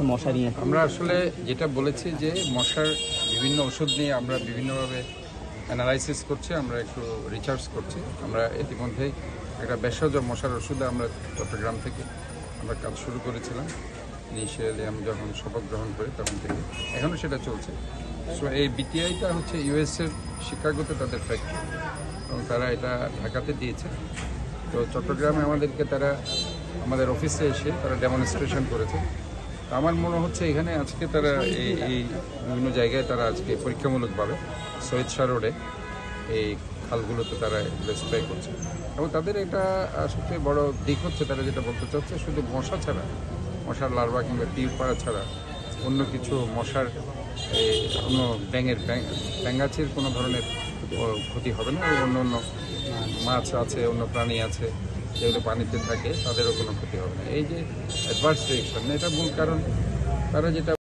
বলছে মশা নিয়ে? আমরা আসলে যেটা বলেছি যে মশার বিভিন্ন ওষুধ নিয়ে আমরা বিভিন্নভাবে অ্যানালাইসিস করছি, আমরা একটু রিসার্চ করছি। আমরা ইতিমধ্যেই একটা ভেষজ মশার ওষুধে আমরা চট্টগ্রাম থেকে আমরা কাজ শুরু করেছিলাম। ইনিশিয়ালি আমি যখন শপথ গ্রহণ করি তখন থেকে এখনও সেটা চলছে। সো এই বিটিআইটা হচ্ছে ইউএসের শিকাগোতে তাদের ফ্যাক্টরি এবং তারা এটা ঢাকাতে দিয়েছে। তো চট্টগ্রামে তারা আমাদের অফিসে এসে তারা ডেমনস্ট্রেশন করেছে। তো আমার মনে হচ্ছে এখানে আজকে তারা এই বিভিন্ন জায়গায় তারা আজকে পরীক্ষামূলকভাবে শহীদ শাহ রোডে এই খালগুলোতে তারা স্প্রে করছে এবং তাদের এটা সবচেয়ে বড় দিক হচ্ছে তারা যেটা বলতে চাচ্ছে শুধু মশা ছাড়া, মশার লার্ভা কিংবা তীর পাড়া ছাড়া অন্য কিছু মশার অন্য ব্যাঙাচির কোনো ধরনের ক্ষতি হবে না এবং অন্য অন্য মাছ আছে, অন্য প্রাণী আছে যেগুলো পানিতে থাকে তাদেরও কোনো ক্ষতি হবে না। এই যে অ্যাডভার্স রিয়েকশন, এটা মূল কারণ তারা যেটা